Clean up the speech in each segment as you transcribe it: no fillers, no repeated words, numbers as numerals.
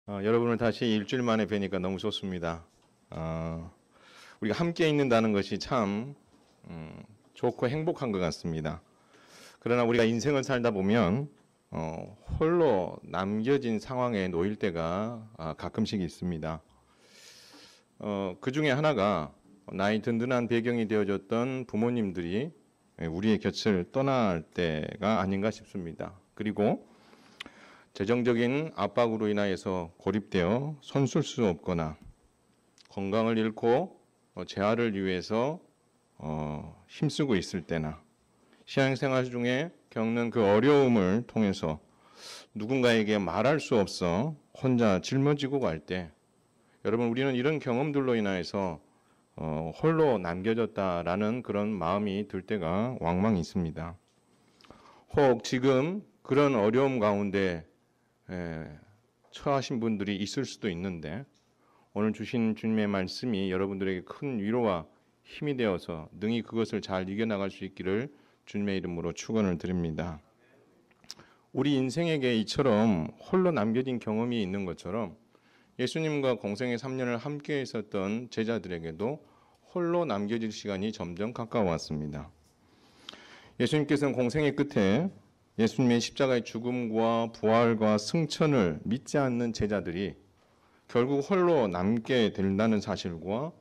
여러분을 다시 일주일 만에 뵈니까 너무 좋습니다. 우리가 함께 있는다는 것이 참 좋고 행복한 것 같습니다. 그러나 우리가 인생을 살다 보면 홀로 남겨진 상황에 놓일 때가 가끔씩 있습니다. 그 중에 하나가 나이 든든한 배경이 되어줬던 부모님들이 우리의 곁을 떠날 때가 아닌가 싶습니다. 그리고 재정적인 압박으로 인하여서 고립되어 손쓸 수 없거나 건강을 잃고 재활을 위해서 힘쓰고 있을 때나 신앙생활 중에 겪는 그 어려움을 통해서 누군가에게 말할 수 없어 혼자 짊어지고 갈 때, 여러분, 우리는 이런 경험들로 인하여서 홀로 남겨졌다라는 그런 마음이 들 때가 왕왕 있습니다. 혹 지금 그런 어려움 가운데 처하신 분들이 있을 수도 있는데, 오늘 주신 주님의 말씀이 여러분들에게 큰 위로와 힘이 되어서 능히 그것을 잘 이겨나갈 수 있기를 주님의 이름으로 축원을 드립니다. 우리 인생에게 이처럼 홀로 남겨진 경험이 있는 것처럼 예수님과 공생의 3년을 함께 있었던 제자들에게도 홀로 남겨질 시간이 점점 가까워왔습니다. 예수님께서는 공생의 끝에 예수님의 십자가의 죽음과 부활과 승천을 믿지 않는 제자들이 결국 홀로 남게 된다는 사실과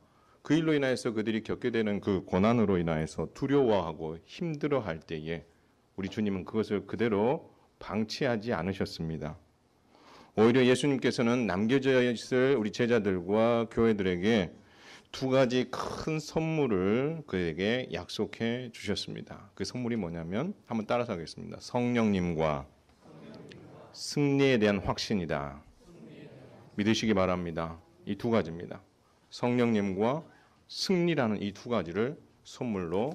그 일로 인해서 그들이 겪게 되는 그 고난으로 인해서 두려워하고 힘들어할 때에 우리 주님은 그것을 그대로 방치하지 않으셨습니다. 오히려 예수님께서는 남겨져 있을 우리 제자들과 교회들에게 두 가지 큰 선물을 그에게 약속해 주셨습니다. 그 선물이 뭐냐면 한번 따라서 하겠습니다. 성령님과 승리에 대한 확신이다. 믿으시기 바랍니다. 이 두 가지입니다. 성령님과 승리라는 이 두 가지를 선물로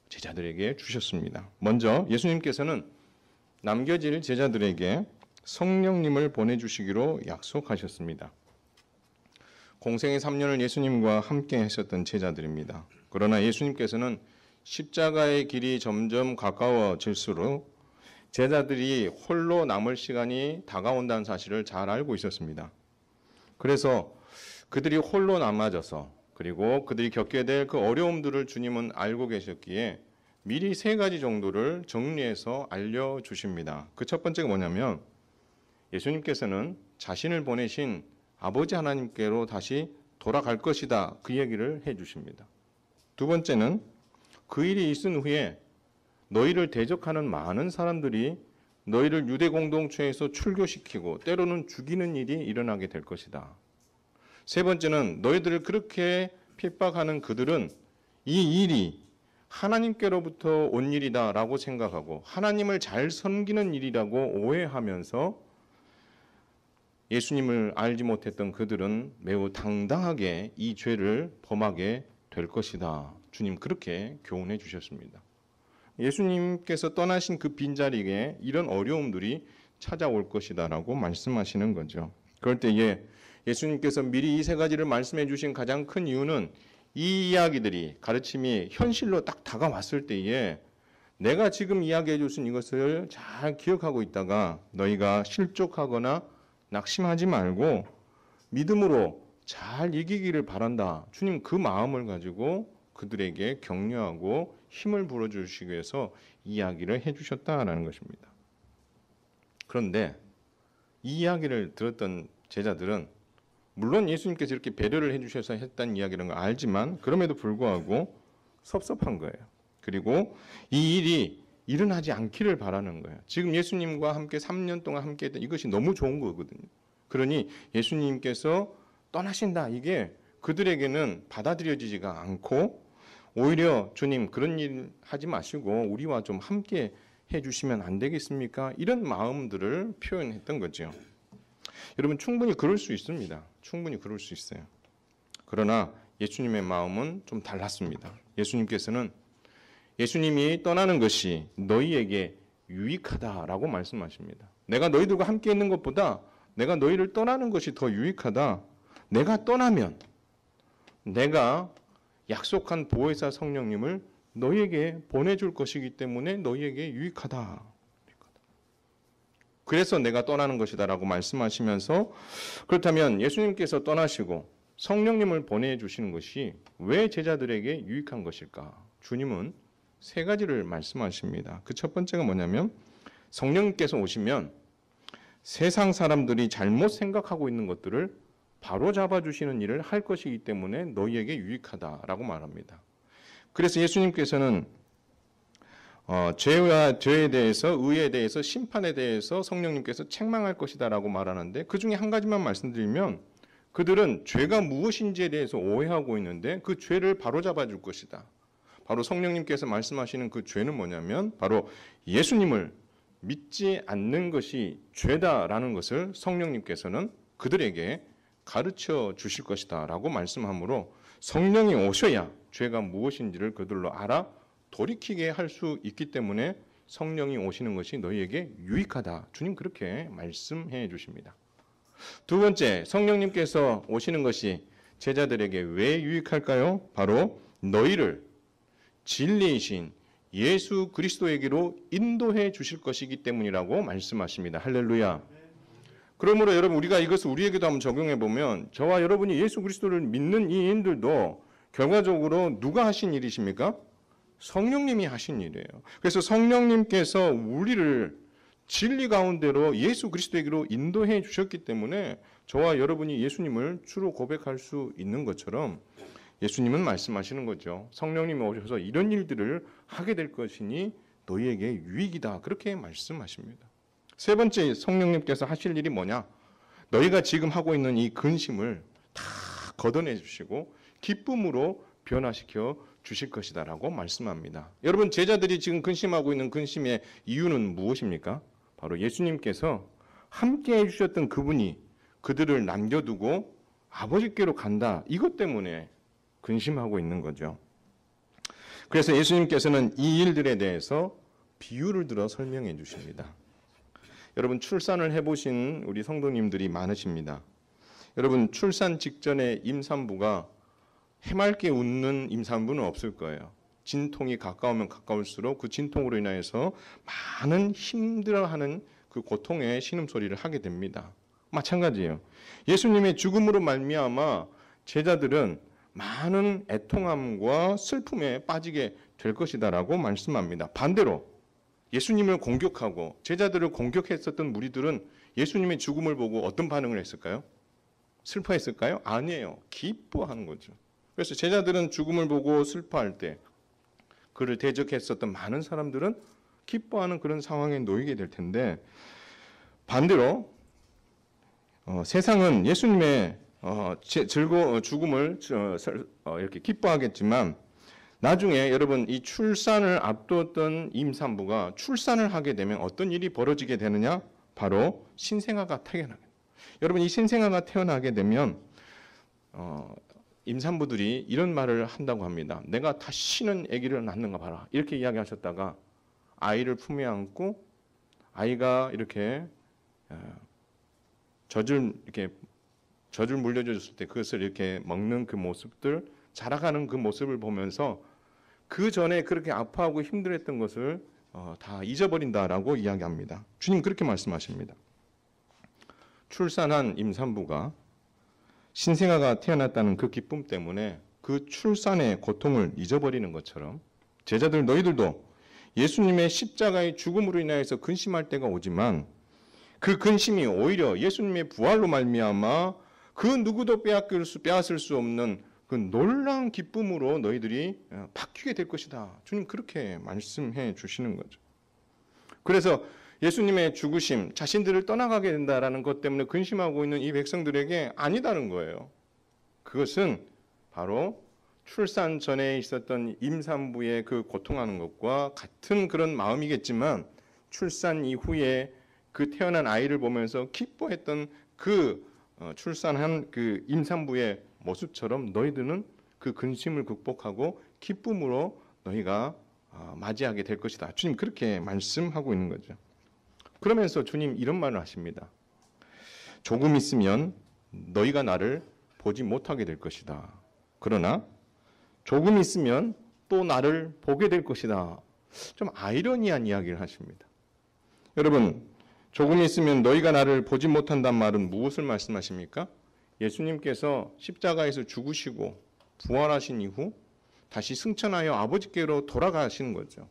제자들에게 주셨습니다. 먼저 예수님께서는 남겨질 제자들에게 성령님을 보내주시기로 약속하셨습니다. 공생의 3년을 예수님과 함께 하셨던 제자들입니다. 그러나 예수님께서는 십자가의 길이 점점 가까워질수록 제자들이 홀로 남을 시간이 다가온다는 사실을 잘 알고 있었습니다. 그래서 그들이 홀로 남아져서 그리고 그들이 겪게 될 그 어려움들을 주님은 알고 계셨기에 미리 세 가지 정도를 정리해서 알려주십니다. 그 첫 번째가 뭐냐면 예수님께서는 자신을 보내신 아버지 하나님께로 다시 돌아갈 것이다. 그 얘기를 해주십니다. 두 번째는 그 일이 있은 후에 너희를 대적하는 많은 사람들이 너희를 유대 공동체에서 출교시키고 때로는 죽이는 일이 일어나게 될 것이다. 세 번째는 너희들을 그렇게 핍박하는 그들은 이 일이 하나님께로부터 온 일이다라고 생각하고 하나님을 잘 섬기는 일이라고 오해하면서 예수님을 알지 못했던 그들은 매우 당당하게 이 죄를 범하게 될 것이다. 주님 그렇게 교훈해 주셨습니다. 예수님께서 떠나신 그 빈자리에 이런 어려움들이 찾아올 것이다라고 말씀하시는 거죠. 그럴 때에 예수님께서 미리 이 세 가지를 말씀해 주신 가장 큰 이유는 이 이야기들이 가르침이 현실로 딱 다가왔을 때에 내가 지금 이야기해 주신 이것을 잘 기억하고 있다가 너희가 실족하거나 낙심하지 말고 믿음으로 잘 이기기를 바란다. 주님 그 마음을 가지고 그들에게 격려하고 힘을 불어주시기 위해서 이야기를 해주셨다라는 것입니다. 그런데 이 이야기를 들었던 제자들은 물론 예수님께서 이렇게 배려를 해주셔서 했다는 이야기라는 걸 알지만 그럼에도 불구하고 섭섭한 거예요. 그리고 이 일이 일어나지 않기를 바라는 거예요. 지금 예수님과 함께 3년 동안 함께 했던 이것이 너무 좋은 거거든요. 그러니 예수님께서 떠나신다. 이게 그들에게는 받아들여지지가 않고 오히려 주님 그런 일 하지 마시고 우리와 좀 함께 해주시면 안 되겠습니까? 이런 마음들을 표현했던 거죠. 여러분 충분히 그럴 수 있습니다. 충분히 그럴 수 있어요. 그러나 예수님의 마음은 좀 달랐습니다. 예수님께서는 예수님이 떠나는 것이 너희에게 유익하다라고 말씀하십니다. 내가 너희들과 함께 있는 것보다 내가 너희를 떠나는 것이 더 유익하다. 내가 떠나면 내가 약속한 보혜사 성령님을 너희에게 보내줄 것이기 때문에 너희에게 유익하다. 그래서 내가 떠나는 것이다라고 말씀하시면서 그렇다면 예수님께서 떠나시고 성령님을 보내주시는 것이 왜 제자들에게 유익한 것일까? 주님은 세 가지를 말씀하십니다. 그 첫 번째가 뭐냐면 성령님께서 오시면 세상 사람들이 잘못 생각하고 있는 것들을 바로 잡아주시는 일을 할 것이기 때문에 너희에게 유익하다라고 말합니다. 그래서 예수님께서는 죄에 대해서, 의에 대해서, 심판에 대해서 성령님께서 책망할 것이다라고 말하는데 그 중에 한 가지만 말씀드리면 그들은 죄가 무엇인지에 대해서 오해하고 있는데 그 죄를 바로잡아 줄 것이다. 바로 성령님께서 말씀하시는 그 죄는 뭐냐면 바로 예수님을 믿지 않는 것이 죄다라는 것을 성령님께서는 그들에게 가르쳐 주실 것이다 라고 말씀하므로 성령이 오셔야 죄가 무엇인지를 그들로 알아 돌이키게 할 수 있기 때문에 성령이 오시는 것이 너희에게 유익하다. 주님 그렇게 말씀해 주십니다. 두 번째, 성령님께서 오시는 것이 제자들에게 왜 유익할까요? 바로 너희를 진리이신 예수 그리스도에게로 인도해 주실 것이기 때문이라고 말씀하십니다. 할렐루야. 그러므로 여러분 우리가 이것을 우리에게도 한번 적용해 보면 저와 여러분이 예수 그리스도를 믿는 이 인들도 결과적으로 누가 하신 일이십니까? 성령님이 하신 일이에요. 그래서 성령님께서 우리를 진리 가운데로 예수 그리스도에게로 인도해 주셨기 때문에 저와 여러분이 예수님을 주로 고백할 수 있는 것처럼 예수님은 말씀하시는 거죠. 성령님이 오셔서 이런 일들을 하게 될 것이니 너희에게 유익이다. 그렇게 말씀하십니다. 세 번째 성령님께서 하실 일이 뭐냐? 너희가 지금 하고 있는 이 근심을 다 걷어내 주시고 기쁨으로 변화시켜 주실 것이다라고 말씀합니다. 여러분 제자들이 지금 근심하고 있는 근심의 이유는 무엇입니까? 바로 예수님께서 함께 해주셨던 그분이 그들을 남겨두고 아버지께로 간다. 이것 때문에 근심하고 있는 거죠. 그래서 예수님께서는 이 일들에 대해서 비유를 들어 설명해 주십니다. 여러분 출산을 해보신 우리 성도님들이 많으십니다. 여러분 출산 직전에 임산부가 해맑게 웃는 임산부는 없을 거예요. 진통이 가까우면 가까울수록 그 진통으로 인하여서 많은 힘들어하는 그 고통의 신음소리를 하게 됩니다. 마찬가지예요. 예수님의 죽음으로 말미암아 제자들은 많은 애통함과 슬픔에 빠지게 될 것이다라고 말씀합니다. 반대로 예수님을 공격하고 제자들을 공격했었던 무리들은 예수님의 죽음을 보고 어떤 반응을 했을까요? 슬퍼했을까요? 아니에요. 기뻐하는 거죠. 그래서 제자들은 죽음을 보고 슬퍼할 때 그를 대적했었던 많은 사람들은 기뻐하는 그런 상황에 놓이게 될 텐데 반대로 세상은 예수님의 죽음을 이렇게 기뻐하겠지만 나중에 여러분 이 출산을 앞두었던 임산부가 출산을 하게 되면 어떤 일이 벌어지게 되느냐? 바로 신생아가 태어나게. 여러분 이 신생아가 태어나게 되면 임산부들이 이런 말을 한다고 합니다. 내가 다시는 아기를 낳는가 봐라. 이렇게 이야기하셨다가 아이를 품에 안고 아이가 이렇게 젖을 물려줬을 때 그것을 이렇게 먹는 그 모습들, 자라가는 그 모습을 보면서 그 전에 그렇게 아파하고 힘들었던 것을 다 잊어버린다라고 이야기합니다. 주님 그렇게 말씀하십니다. 출산한 임산부가 신생아가 태어났다는 그 기쁨 때문에 그 출산의 고통을 잊어버리는 것처럼 제자들 너희들도 예수님의 십자가의 죽음으로 인하여서 근심할 때가 오지만 그 근심이 오히려 예수님의 부활로 말미암아 그 누구도 빼앗을 수 없는 그 놀라운 기쁨으로 너희들이 바뀌게 될 것이다. 주님 그렇게 말씀해 주시는 거죠. 그래서 예수님의 죽으심, 자신들을 떠나가게 된다라는 것 때문에 근심하고 있는 이 백성들에게 아니다는 거예요. 그것은 바로 출산 전에 있었던 임산부의 그 고통하는 것과 같은 그런 마음이겠지만 출산 이후에 그 태어난 아이를 보면서 기뻐했던 그 출산한 그 임산부의 모습처럼 너희들은 그 근심을 극복하고 기쁨으로 너희가 맞이하게 될 것이다. 주님 그렇게 말씀하고 있는 거죠. 그러면서 주님 이런 말을 하십니다. 조금 있으면 너희가 나를 보지 못하게 될 것이다. 그러나 조금 있으면 또 나를 보게 될 것이다. 좀 아이러니한 이야기를 하십니다. 여러분 조금 있으면 너희가 나를 보지 못한단 말은 무엇을 말씀하십니까? 예수님께서 십자가에서 죽으시고 부활하신 이후 다시 승천하여 아버지께로 돌아가시는 거죠.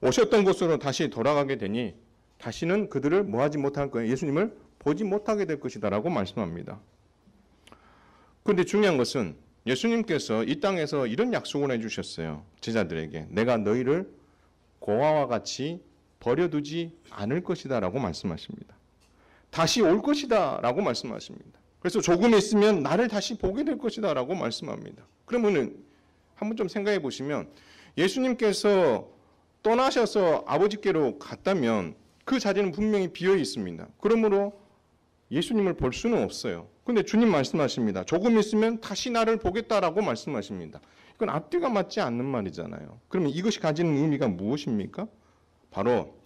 오셨던 곳으로 다시 돌아가게 되니 다시는 그들을 뭐하지 못할 거예요. 예수님을 보지 못하게 될 것이다라고 말씀합니다. 그런데 중요한 것은 예수님께서 이 땅에서 이런 약속을 해주셨어요. 제자들에게 내가 너희를 고아와 같이 버려두지 않을 것이다 라고 말씀하십니다. 다시 올 것이다 라고 말씀하십니다. 그래서 조금 있으면 나를 다시 보게 될 것이다 라고 말씀합니다. 그러면은 한번 좀 생각해 보시면 예수님께서 떠나셔서 아버지께로 갔다면 그 자리는 분명히 비어 있습니다. 그러므로 예수님을 볼 수는 없어요. 근데 주님 말씀하십니다. 조금 있으면 다시 나를 보겠다라고 말씀하십니다. 이건 앞뒤가 맞지 않는 말이잖아요. 그러면 이것이 가지는 의미가 무엇입니까? 바로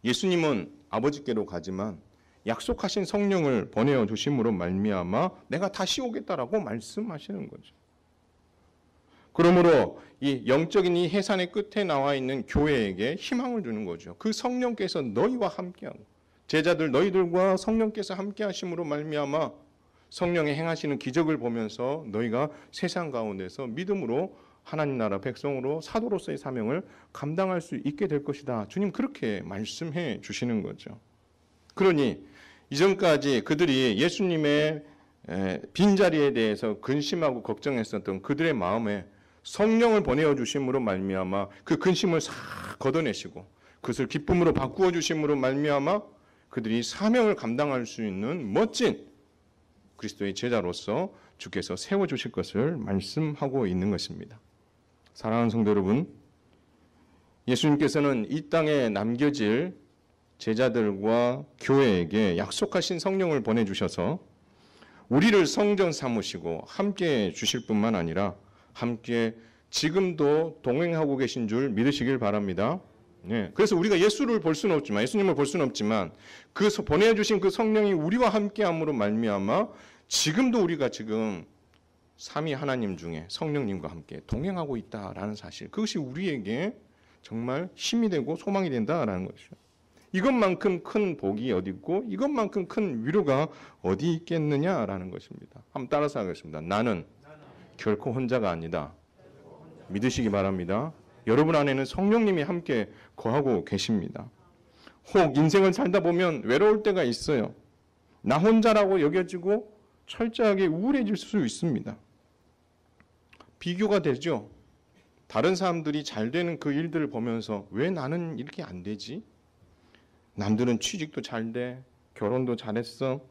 예수님은 아버지께로 가지만 약속하신 성령을 보내어 주심으로 말미암아 내가 다시 오겠다라고 말씀하시는 거죠. 그러므로 이 영적인 이 해산의 끝에 나와 있는 교회에게 희망을 주는 거죠. 그 성령께서 너희와 함께하고 제자들 너희들과 성령께서 함께하심으로 말미암아 성령의 행하시는 기적을 보면서 너희가 세상 가운데서 믿음으로 하나님 나라 백성으로 사도로서의 사명을 감당할 수 있게 될 것이다. 주님 그렇게 말씀해 주시는 거죠. 그러니 이전까지 그들이 예수님의 빈자리에 대해서 근심하고 걱정했었던 그들의 마음에 성령을 보내어 주심으로 말미암아 그 근심을 싹 걷어내시고 그것을 기쁨으로 바꾸어 주심으로 말미암아 그들이 사명을 감당할 수 있는 멋진 그리스도의 제자로서 주께서 세워주실 것을 말씀하고 있는 것입니다. 사랑하는 성도 여러분, 예수님께서는 이 땅에 남겨질 제자들과 교회에게 약속하신 성령을 보내주셔서 우리를 성전 삼으시고 함께 주실 뿐만 아니라 함께 지금도 동행하고 계신 줄 믿으시길 바랍니다. 네, 그래서 우리가 예수를 볼 수는 없지만 예수님을 볼 수는 없지만 그 보내주신 그 성령이 우리와 함께함으로 말미암아 지금도 우리가 지금 삼위 하나님 중에 성령님과 함께 동행하고 있다라는 사실 그것이 우리에게 정말 힘이 되고 소망이 된다라는 것이죠. 이것만큼 큰 복이 어디 있고 이것만큼 큰 위로가 어디 있겠느냐라는 것입니다. 한번 따라서 하겠습니다. 나는 결코 혼자가 아니다. 믿으시기 바랍니다. 여러분 안에는 성령님이 함께 거하고 계십니다. 혹 인생을 살다 보면 외로울 때가 있어요. 나 혼자라고 여겨지고 철저하게 우울해질 수 있습니다. 비교가 되죠. 다른 사람들이 잘 되는 그 일들을 보면서 왜 나는 이렇게 안 되지? 남들은 취직도 잘 돼, 결혼도 잘했어,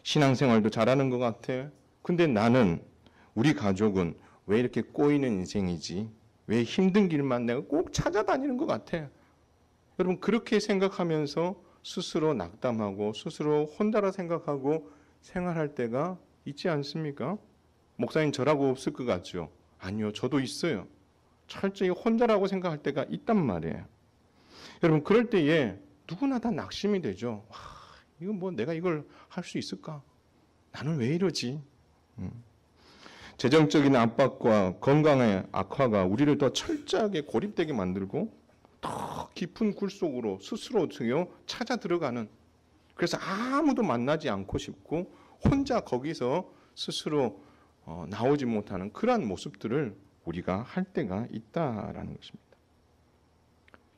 신앙생활도 잘하는 것 같아. 근데 나는, 우리 가족은 왜 이렇게 꼬이는 인생이지? 왜 힘든 길만 내가 꼭 찾아다니는 것 같아? 여러분 그렇게 생각하면서 스스로 낙담하고 스스로 혼자라 생각하고 생활할 때가 있지 않습니까? 목사님 저라고 없을 것 같죠? 아니요, 저도 있어요. 철저히 혼자라고 생각할 때가 있단 말이에요. 여러분 그럴 때에 누구나 다 낙심이 되죠. 와, 이거 뭐 내가 이걸 할 수 있을까? 나는 왜 이러지? 재정적인 압박과 건강의 악화가 우리를 더 철저하게 고립되게 만들고 더 깊은 굴 속으로 스스로 어떻게 찾아 들어가는, 그래서 아무도 만나지 않고 싶고 혼자 거기서 스스로 나오지 못하는 그러한 모습들을 우리가 할 때가 있다라는 것입니다.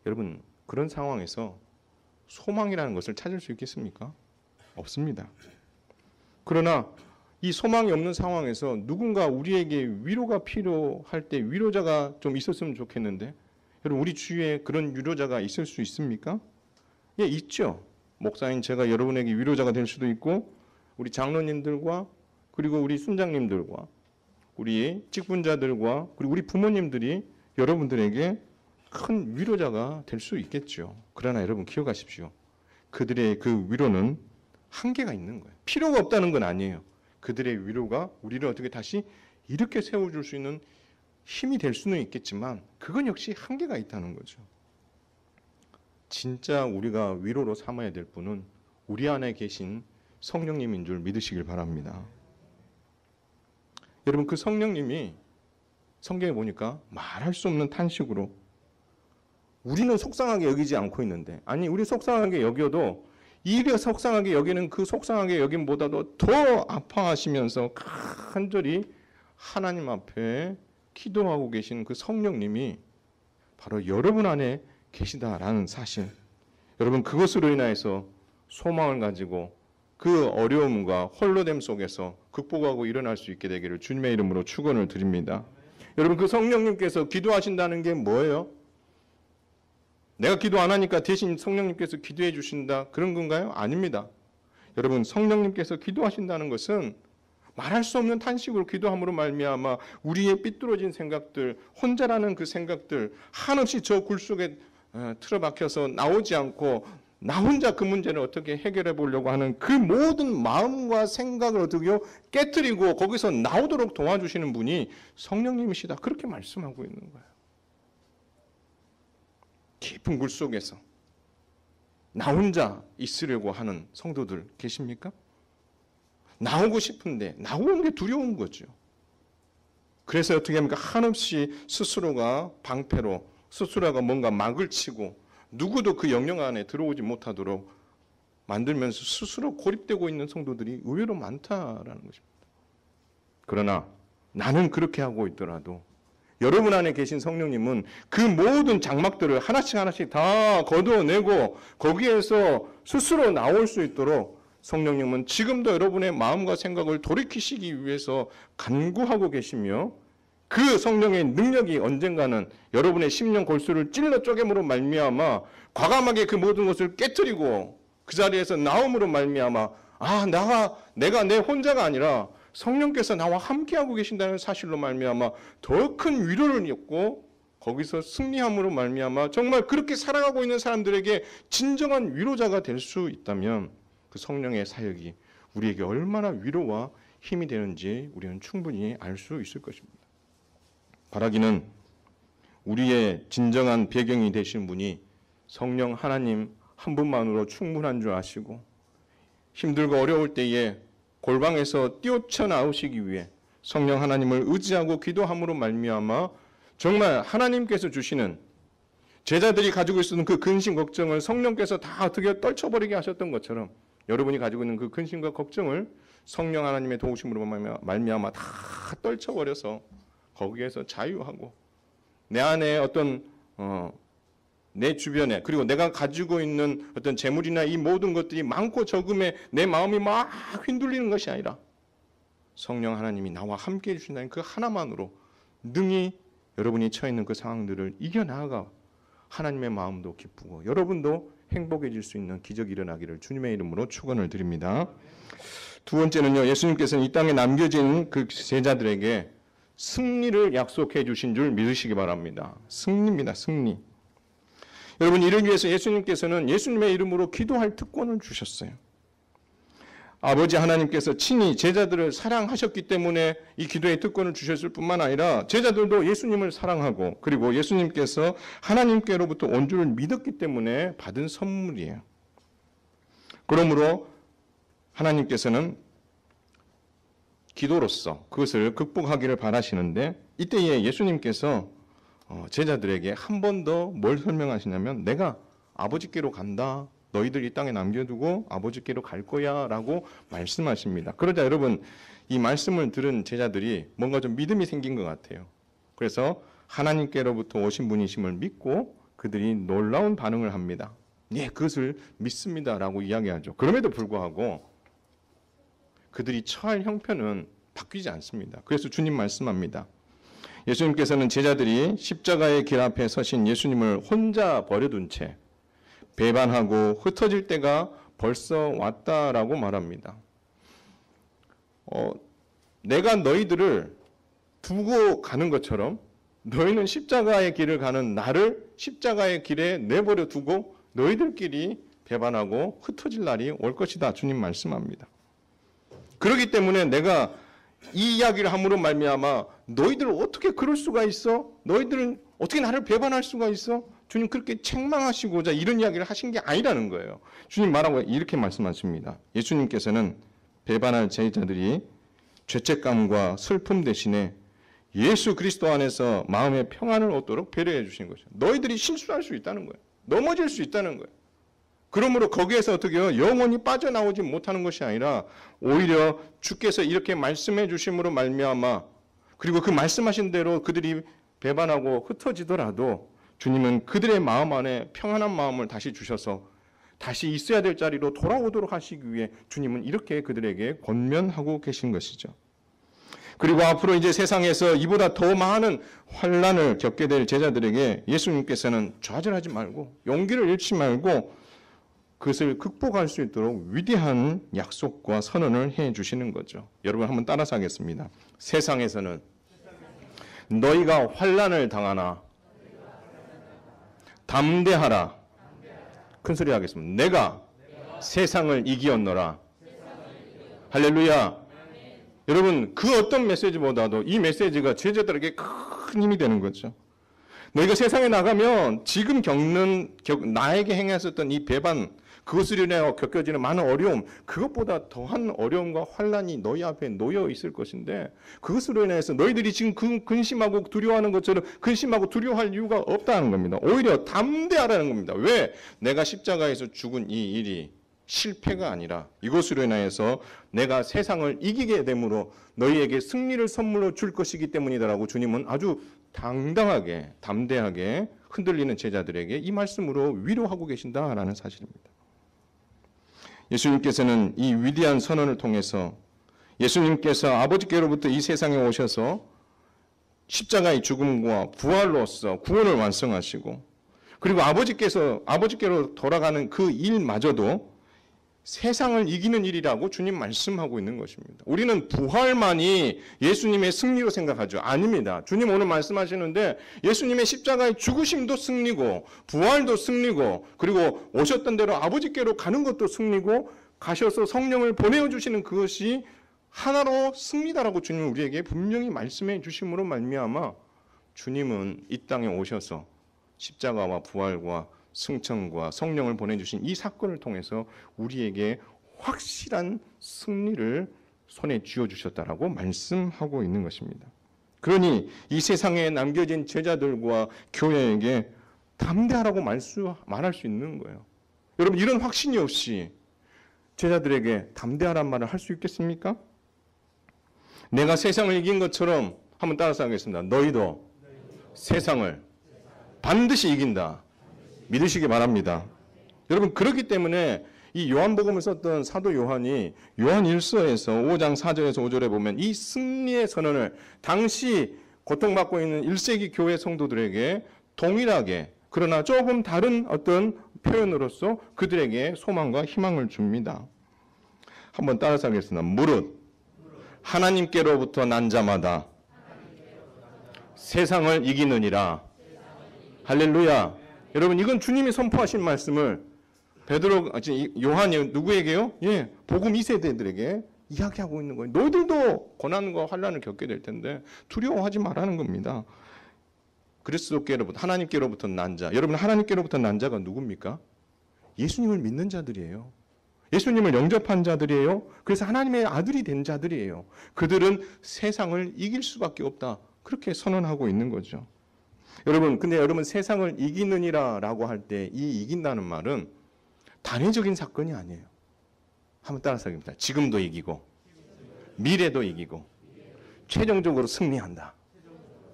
여러분 그런 상황에서 소망이라는 것을 찾을 수 있겠습니까? 없습니다. 그러나 이 소망이 없는 상황에서 누군가 우리에게 위로가 필요할 때 위로자가 좀 있었으면 좋겠는데, 여러분 우리 주위에 그런 위로자가 있을 수 있습니까? 예, 있죠. 목사인 제가 여러분에게 위로자가 될 수도 있고 우리 장로님들과 그리고 우리 순장님들과 우리 직분자들과 그리고 우리 부모님들이 여러분들에게 큰 위로자가 될 수 있겠죠. 그러나 여러분 기억하십시오. 그들의 그 위로는 한계가 있는 거예요. 필요가 없다는 건 아니에요. 그들의 위로가 우리를 어떻게 다시 일으켜 세워줄 수 있는 힘이 될 수는 있겠지만 그건 역시 한계가 있다는 거죠. 진짜 우리가 위로로 삼아야 될 분은 우리 안에 계신 성령님인 줄 믿으시길 바랍니다. 여러분 그 성령님이 성경에 보니까 말할 수 없는 탄식으로 우리는 속상하게 여기지 않고 있는데, 아니 우리 속상하게 여겨도 이래 속상하게 여기는 그 속상하게 여김보다도 더 아파하시면서 간절히 하나님 앞에 기도하고 계신 그 성령님이 바로 여러분 안에 계시다라는 사실, 여러분 그것으로 인하여서 소망을 가지고 그 어려움과 홀로됨 속에서 극복하고 일어날 수 있게 되기를 주님의 이름으로 축원을 드립니다. 여러분 그 성령님께서 기도하신다는 게 뭐예요? 내가 기도 안 하니까 대신 성령님께서 기도해 주신다 그런 건가요? 아닙니다. 여러분 성령님께서 기도하신다는 것은 말할 수 없는 탄식으로 기도함으로 말미암아 우리의 삐뚤어진 생각들, 혼자라는 그 생각들 한없이 저 굴 속에 틀어박혀서 나오지 않고 나 혼자 그 문제를 어떻게 해결해 보려고 하는 그 모든 마음과 생각을 어떻게 깨트리고 거기서 나오도록 도와주시는 분이 성령님이시다. 그렇게 말씀하고 있는 거예요. 깊은 굴 속에서 나 혼자 있으려고 하는 성도들 계십니까? 나오고 싶은데 나오는 게 두려운 거죠. 그래서 어떻게 합니까? 한없이 스스로가 방패로 스스로가 뭔가 막을 치고 누구도 그 영역 안에 들어오지 못하도록 만들면서 스스로 고립되고 있는 성도들이 의외로 많다라는 것입니다. 그러나 나는 그렇게 하고 있더라도 여러분 안에 계신 성령님은 그 모든 장막들을 하나씩 하나씩 다 걷어내고 거기에서 스스로 나올 수 있도록 성령님은 지금도 여러분의 마음과 생각을 돌이키시기 위해서 간구하고 계시며 그 성령의 능력이 언젠가는 여러분의 심령 골수를 찔러 쪼개므로 말미암아 과감하게 그 모든 것을 깨트리고 그 자리에서 나옴으로 말미암아 내가 내 혼자가 아니라 성령께서 나와 함께하고 계신다는 사실로 말미암아 더 큰 위로를 얻고 거기서 승리함으로 말미암아 정말 그렇게 살아가고 있는 사람들에게 진정한 위로자가 될 수 있다면 그 성령의 사역이 우리에게 얼마나 위로와 힘이 되는지 우리는 충분히 알 수 있을 것입니다. 바라기는 우리의 진정한 배경이 되신 분이 성령 하나님 한 분만으로 충분한 줄 아시고 힘들고 어려울 때에 골방에서 뛰어쳐나오시기 위해 성령 하나님을 의지하고 기도함으로 말미암아 정말 하나님께서 주시는 제자들이 가지고 있었던 그 근심 걱정을 성령께서 다 어떻게 떨쳐버리게 하셨던 것처럼 여러분이 가지고 있는 그 근심과 걱정을 성령 하나님의 도우심으로 말미암아 다 떨쳐버려서 거기에서 자유하고 내 안에 어떤 내 주변에 그리고 내가 가지고 있는 어떤 재물이나 이 모든 것들이 많고 적음에 내 마음이 막 휘둘리는 것이 아니라 성령 하나님이 나와 함께해 주신다는 그 하나만으로 능히 여러분이 처해 있는 그 상황들을 이겨나가 하나님의 마음도 기쁘고 여러분도 행복해질 수 있는 기적이 일어나기를 주님의 이름으로 축원을 드립니다. 두 번째는요, 예수님께서는 이 땅에 남겨진 그 제자들에게 승리를 약속해 주신 줄 믿으시기 바랍니다. 승리입니다. 승리. 여러분 이를 위해서 예수님께서는 예수님의 이름으로 기도할 특권을 주셨어요. 아버지 하나님께서 친히 제자들을 사랑하셨기 때문에 이 기도의 특권을 주셨을 뿐만 아니라 제자들도 예수님을 사랑하고 그리고 예수님께서 하나님께로부터 온 줄을 믿었기 때문에 받은 선물이에요. 그러므로 하나님께서는 기도로서 그것을 극복하기를 바라시는데 이때에 예수님께서 제자들에게 한 번 더 뭘 설명하시냐면 내가 아버지께로 간다. 너희들 이 땅에 남겨두고 아버지께로 갈 거야 라고 말씀하십니다. 그러자 여러분 이 말씀을 들은 제자들이 뭔가 좀 믿음이 생긴 것 같아요. 그래서 하나님께로부터 오신 분이심을 믿고 그들이 놀라운 반응을 합니다. 네, 그것을 믿습니다 라고 이야기하죠. 그럼에도 불구하고 그들이 처할 형편은 바뀌지 않습니다. 그래서 주님 말씀합니다. 예수님께서는 제자들이 십자가의 길 앞에 서신 예수님을 혼자 버려둔 채 배반하고 흩어질 때가 벌써 왔다라고 말합니다. 내가 너희들을 두고 가는 것처럼 너희는 십자가의 길을 가는 나를 십자가의 길에 내버려 두고 너희들끼리 배반하고 흩어질 날이 올 것이다. 주님 말씀합니다. 그렇기 때문에 내가 이 이야기를 함으로 말미암아 너희들 어떻게 그럴 수가 있어? 너희들은 어떻게 나를 배반할 수가 있어? 주님 그렇게 책망하시고자 이런 이야기를 하신 게 아니라는 거예요. 주님 말하고 이렇게 말씀하십니다. 예수님께서는 배반할 제자들이 죄책감과 슬픔 대신에 예수 그리스도 안에서 마음의 평안을 얻도록 배려해 주신 것이죠. 너희들이 실수할 수 있다는 거예요. 넘어질 수 있다는 거예요. 그러므로 거기에서 어떻게 해요? 영원히 빠져나오지 못하는 것이 아니라 오히려 주께서 이렇게 말씀해 주심으로 말미암아 그리고 그 말씀하신 대로 그들이 배반하고 흩어지더라도 주님은 그들의 마음 안에 평안한 마음을 다시 주셔서 다시 있어야 될 자리로 돌아오도록 하시기 위해 주님은 이렇게 그들에게 권면하고 계신 것이죠. 그리고 앞으로 이제 세상에서 이보다 더 많은 환난을 겪게 될 제자들에게 예수님께서는 좌절하지 말고 용기를 잃지 말고 그것을 극복할 수 있도록 위대한 약속과 선언을 해 주시는 거죠. 여러분 한번 따라서 하겠습니다. 세상에서는 너희가 환난을 당하나 담대하라. 큰 소리 하겠습니다. 내가 세상을 이기었노라. 할렐루야. 여러분 그 어떤 메시지보다도 이 메시지가 제자들에게 큰 힘이 되는 거죠. 너희가 세상에 나가면 지금 나에게 행했었던 이 배반 그것으로 인하여 겪어지는 많은 어려움 그것보다 더한 어려움과 환난이 너희 앞에 놓여 있을 것인데 그것으로 인해서 너희들이 지금 근심하고 두려워하는 것처럼 근심하고 두려워할 이유가 없다는 겁니다. 오히려 담대하라는 겁니다. 왜? 내가 십자가에서 죽은 이 일이 실패가 아니라 이것으로 인하여서 내가 세상을 이기게 되므로 너희에게 승리를 선물로 줄 것이기 때문이다라고 주님은 아주 당당하게 담대하게 흔들리는 제자들에게 이 말씀으로 위로하고 계신다라는 사실입니다. 예수님께서는 이 위대한 선언을 통해서 예수님께서 아버지께로부터 이 세상에 오셔서 십자가의 죽음과 부활로서 구원을 완성하시고 그리고 아버지께로 돌아가는 그 일마저도 세상을 이기는 일이라고 주님 말씀하고 있는 것입니다. 우리는 부활만이 예수님의 승리로 생각하죠. 아닙니다. 주님 오늘 말씀하시는데 예수님의 십자가의 죽으심도 승리고 부활도 승리고 그리고 오셨던 대로 아버지께로 가는 것도 승리고 가셔서 성령을 보내주시는 그것이 하나로 승리다라고 주님은 우리에게 분명히 말씀해 주심으로 말미암아 주님은 이 땅에 오셔서 십자가와 부활과 승천과 성령을 보내주신 이 사건을 통해서 우리에게 확실한 승리를 손에 쥐어주셨다라고 말씀하고 있는 것입니다. 그러니 이 세상에 남겨진 제자들과 교회에게 담대하라고 말할 수 있는 거예요. 여러분 이런 확신이 없이 제자들에게 담대하란 말을 할 수 있겠습니까? 내가 세상을 이긴 것처럼 한번 따라서 하겠습니다. 너희도 세상을 반드시 이긴다. 믿으시기 바랍니다. 여러분 그렇기 때문에 이 요한복음을 썼던 사도 요한이 요한 1서에서 5장 4절에서 5절에 보면 이 승리의 선언을 당시 고통받고 있는 1세기 교회 성도들에게 동일하게 그러나 조금 다른 어떤 표현으로서 그들에게 소망과 희망을 줍니다. 한번 따라서 하겠습니다. 무릇 하나님께로부터 난 자마다 세상을 이기느니라. 할렐루야. 여러분 이건 주님이 선포하신 말씀을 요한이 누구에게요? 복음 2세대들에게 이야기하고 있는 거예요. 너희들도 고난과 환난을 겪게 될 텐데 두려워하지 말라는 겁니다. 그리스도께로부터 하나님께로부터 난 자. 여러분 하나님께로부터 난 자가 누굽니까? 예수님을 믿는 자들이에요. 예수님을 영접한 자들이에요. 그래서 하나님의 아들이 된 자들이에요. 그들은 세상을 이길 수밖에 없다. 그렇게 선언하고 있는 거죠. 근데 여러분 세상을 이기느니라라고 할 때 이 이긴다는 말은 단회적인 사건이 아니에요. 한번 따라서 하겠습니다. 지금도 이기고 미래도 이기고 최종적으로 승리한다.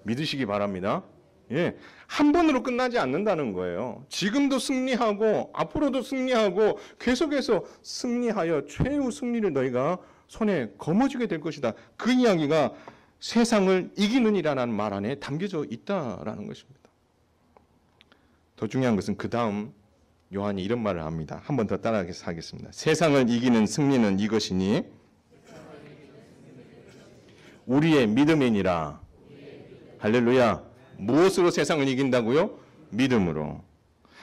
믿으시기 바랍니다. 한 번으로 끝나지 않는다는 거예요. 지금도 승리하고 앞으로도 승리하고 계속해서 승리하여 최후 승리를 너희가 손에 거머쥐게 될 것이다. 그 이야기가 세상을 이기느니라는 말 안에 담겨져 있다라는 것입니다. 더 중요한 것은 그 다음 요한이 이런 말을 합니다. 한 번 더 따라하겠습니다. 세상을 이기는 승리는 이것이니 우리의 믿음이니라. 할렐루야. 무엇으로 세상을 이긴다고요? 믿음으로.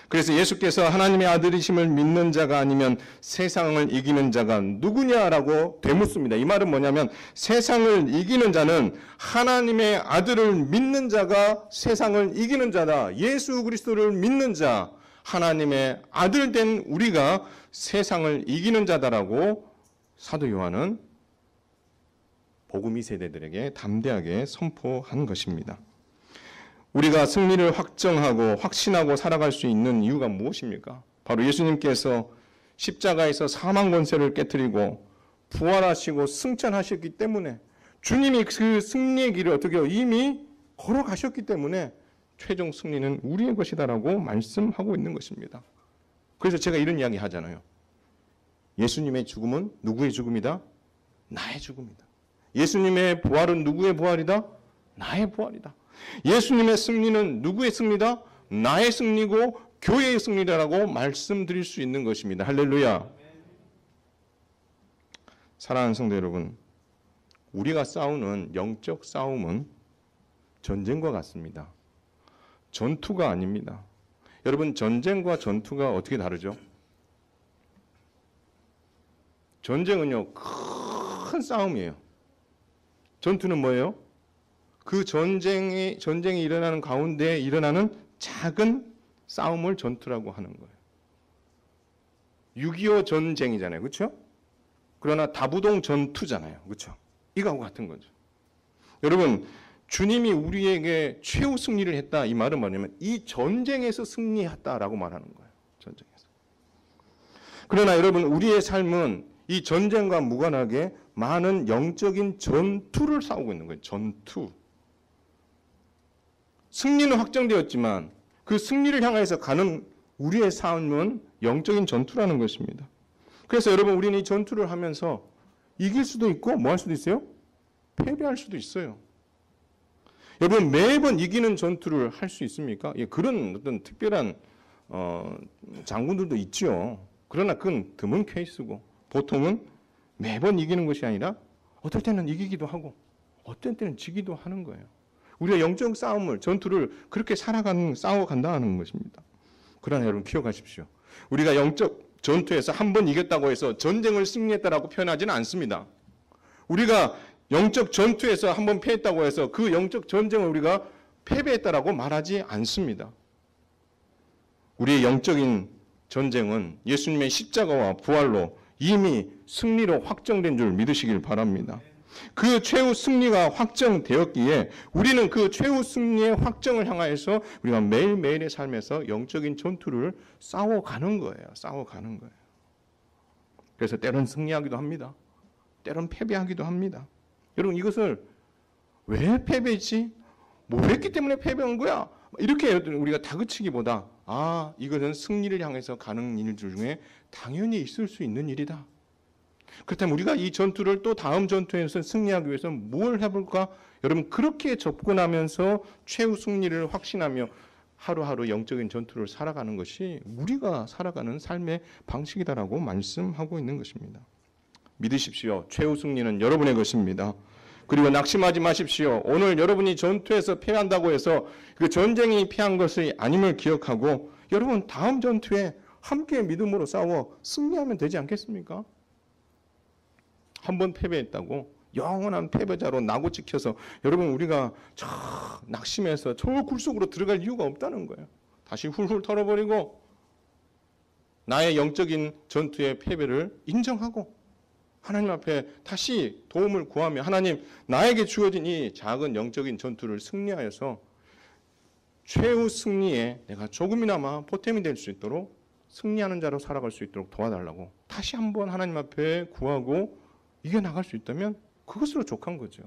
그래서 예수께서 하나님의 아들이심을 믿는 자가 아니면 세상을 이기는 자가 누구냐라고 되묻습니다. 이 말은 뭐냐면 세상을 이기는 자는 하나님의 아들을 믿는 자가 세상을 이기는 자다. 예수 그리스도를 믿는 자, 하나님의 아들 된 우리가 세상을 이기는 자다라고 사도 요한은 복음 2세대들에게 담대하게 선포한 것입니다. 우리가 승리를 확정하고 확신하고 살아갈 수 있는 이유가 무엇입니까? 바로 예수님께서 십자가에서 사망 권세를 깨뜨리고 부활하시고 승천하셨기 때문에, 주님이 그 승리의 길을 어떻게 이미 걸어가셨기 때문에 최종 승리는 우리의 것이다라고 말씀하고 있는 것입니다. 그래서 제가 이런 이야기 하잖아요. 예수님의 죽음은 누구의 죽음이다? 나의 죽음이다. 예수님의 부활은 누구의 부활이다? 나의 부활이다. 예수님의 승리는 누구의 승리다? 나의 승리고 교회의 승리다라고 말씀드릴 수 있는 것입니다. 할렐루야. 사랑하는 성도 여러분, 우리가 싸우는 영적 싸움은 전쟁과 같습니다. 전투가 아닙니다. 여러분, 전쟁과 전투가 어떻게 다르죠? 전쟁은요, 큰 싸움이에요. 전투는 뭐예요? 그 전쟁이 일어나는 가운데 일어나는 작은 싸움을 전투라고 하는 거예요. 6.25 전쟁이잖아요. 그렇죠? 그러나 다부동 전투잖아요. 그렇죠? 이거하고 같은 거죠. 여러분, 주님이 우리에게 최후 승리를 했다. 이 말은 뭐냐면 이 전쟁에서 승리했다라고 말하는 거예요. 전쟁에서. 그러나 여러분, 우리의 삶은 이 전쟁과 무관하게 많은 영적인 전투를 싸우고 있는 거예요. 전투. 승리는 확정되었지만 그 승리를 향해서 가는 우리의 삶은 영적인 전투라는 것입니다. 그래서 여러분, 우리는 이 전투를 하면서 이길 수도 있고 뭐 할 수도 있어요? 패배할 수도 있어요. 여러분, 매번 이기는 전투를 할 수 있습니까? 예, 그런 어떤 특별한 장군들도 있죠. 그러나 그건 드문 케이스고 보통은 매번 이기는 것이 아니라 어떨 때는 이기기도 하고 어떤 때는 지기도 하는 거예요. 우리가 영적 싸움을, 전투를 그렇게 싸워간다는 것입니다. 그러나 여러분 기억하십시오. 우리가 영적 전투에서 한 번 이겼다고 해서 전쟁을 승리했다라고 표현하지는 않습니다. 우리가 영적 전투에서 한 번 패했다고 해서 그 영적 전쟁을 우리가 패배했다라고 말하지 않습니다. 우리의 영적인 전쟁은 예수님의 십자가와 부활로 이미 승리로 확정된 줄 믿으시길 바랍니다. 그 최후 승리가 확정되었기에 우리는 그 최후 승리의 확정을 향하여서 우리가 매일매일의 삶에서 영적인 전투를 싸워가는 거예요. 싸워가는 거예요. 그래서 때론 승리하기도 합니다. 때론 패배하기도 합니다. 여러분, 이것을 왜 패배했지? 뭐 했기 때문에 패배한 거야? 이렇게 우리가 다그치기보다 이것은 승리를 향해서 가는 일 중에 당연히 있을 수 있는 일이다. 그렇다면 우리가 이 전투를 또 다음 전투에서 승리하기 위해서 뭘 해볼까? 여러분, 그렇게 접근하면서 최후 승리를 확신하며 하루하루 영적인 전투를 살아가는 것이 우리가 살아가는 삶의 방식이다라고 말씀하고 있는 것입니다. 믿으십시오. 최후 승리는 여러분의 것입니다. 그리고 낙심하지 마십시오. 오늘 여러분이 전투에서 패한다고 해서 그 전쟁이 패한 것이 아님을 기억하고 여러분, 다음 전투에 함께 믿음으로 싸워 승리하면 되지 않겠습니까? 한번 패배했다고 영원한 패배자로 나고 찍혀서 여러분, 우리가 저 낙심해서 저 굴속으로 들어갈 이유가 없다는 거예요. 다시 훌훌 털어버리고 나의 영적인 전투의 패배를 인정하고 하나님 앞에 다시 도움을 구하며 하나님, 나에게 주어진 이 작은 영적인 전투를 승리하여서 최후 승리에 내가 조금이나마 보탬이 될 수 있도록 승리하는 자로 살아갈 수 있도록 도와달라고 다시 한번 하나님 앞에 구하고 이겨나갈 수 있다면 그것으로 족한 거죠.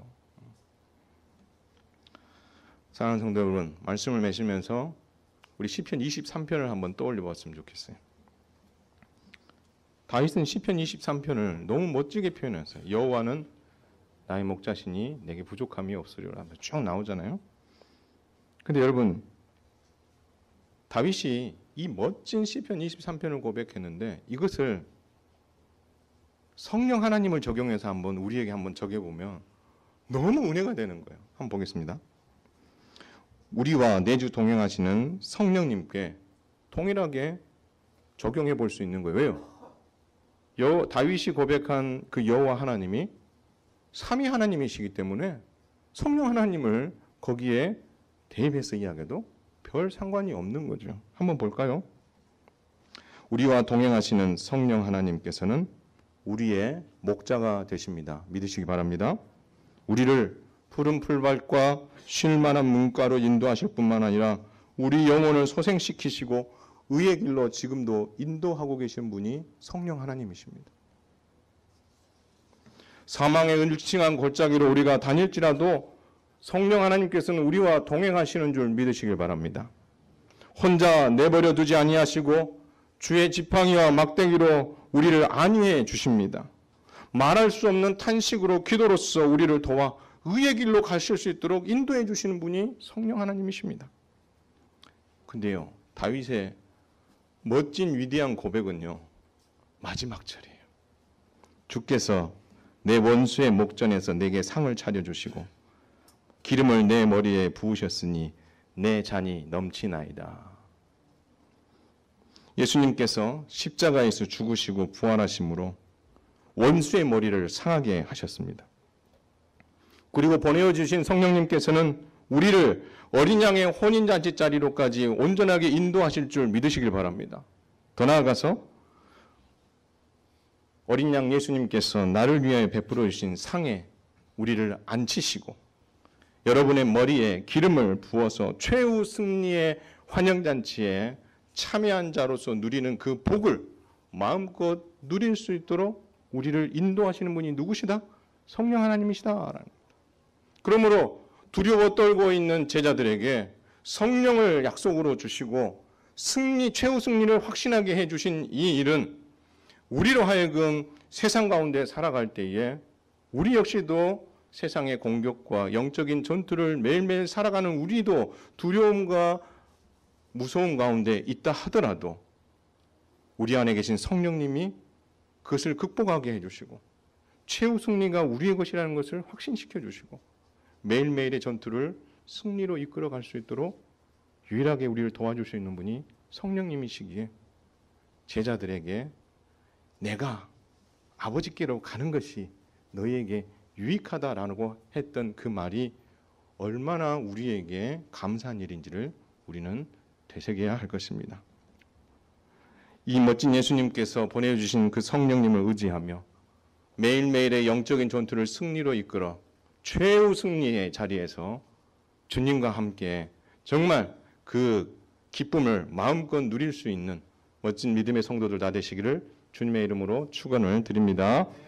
사랑하는 성도 여러분, 말씀을 맺으면서 우리 시편 23편을 한번 떠올려 봤으면 좋겠어요. 다윗은 시편 23편을 너무 멋지게 표현했어요. 여호와는 나의 목자시니 내게 부족함이 없으리라 쭉 나오잖아요. 근데 여러분, 다윗이 이 멋진 시편 23편을 고백했는데 이것을 성령 하나님을 적용해서 한번 우리에게 한번 적용해보면 너무 은혜가 되는 거예요. 한번 보겠습니다. 우리와 내주 동행하시는 성령님께 동일하게 적용해 볼 수 있는 거예요. 왜요? 다윗이 고백한 그 여호와 하나님이 삼위 하나님이시기 때문에 성령 하나님을 거기에 대입해서 이야기해도 별 상관이 없는 거죠. 한번 볼까요? 우리와 동행하시는 성령 하나님께서는 우리의 목자가 되십니다. 믿으시기 바랍니다. 우리를 푸른 풀밭과 쉴만한 문가로 인도하실 뿐만 아니라 우리 영혼을 소생시키시고 의의 길로 지금도 인도하고 계신 분이 성령 하나님이십니다. 사망의 을칭한 골짜기로 우리가 다닐지라도 성령 하나님께서는 우리와 동행하시는 줄 믿으시길 바랍니다. 혼자 내버려 두지 아니하시고 주의 지팡이와 막대기로 우리를 안위해 주십니다. 말할 수 없는 탄식으로 기도로써 우리를 도와 의의 길로 가실 수 있도록 인도해 주시는 분이 성령 하나님이십니다. 근데요, 다윗의 멋진 위대한 고백은요, 마지막 절이에요. 주께서 내 원수의 목전에서 내게 상을 차려주시고 기름을 내 머리에 부으셨으니 내 잔이 넘치나이다. 예수님께서 십자가에서 죽으시고 부활하심으로 원수의 머리를 상하게 하셨습니다. 그리고 보내어주신 성령님께서는 우리를 어린 양의 혼인잔치 자리로까지 온전하게 인도하실 줄 믿으시길 바랍니다. 더 나아가서 어린 양 예수님께서 나를 위하여 베풀어 주신 상에 우리를 앉히시고 여러분의 머리에 기름을 부어서 최후 승리의 환영잔치에 참여한 자로서 누리는 그 복을 마음껏 누릴 수 있도록 우리를 인도하시는 분이 누구시다? 성령 하나님이시다. 그러므로 두려워 떨고 있는 제자들에게 성령을 약속으로 주시고 최후 승리를 확신하게 해주신 이 일은 우리로 하여금 세상 가운데 살아갈 때에 우리 역시도 세상의 공격과 영적인 전투를 매일매일 살아가는 우리도 두려움과 무서움 가운데 있다 하더라도 우리 안에 계신 성령님이 그것을 극복하게 해주시고 최후 승리가 우리의 것이라는 것을 확신시켜 주시고 매일매일의 전투를 승리로 이끌어갈 수 있도록 유일하게 우리를 도와줄 수 있는 분이 성령님이시기에 제자들에게 내가 아버지께로 가는 것이 너희에게 유익하다라고 했던 그 말이 얼마나 우리에게 감사한 일인지를 우리는 되새겨야 할 것입니다. 이 멋진 예수님께서 보내주신 그 성령님을 의지하며 매일매일의 영적인 전투를 승리로 이끌어 최후 승리의 자리에서 주님과 함께 정말 그 기쁨을 마음껏 누릴 수 있는 멋진 믿음의 성도들 다 되시기를 주님의 이름으로 축원을 드립니다.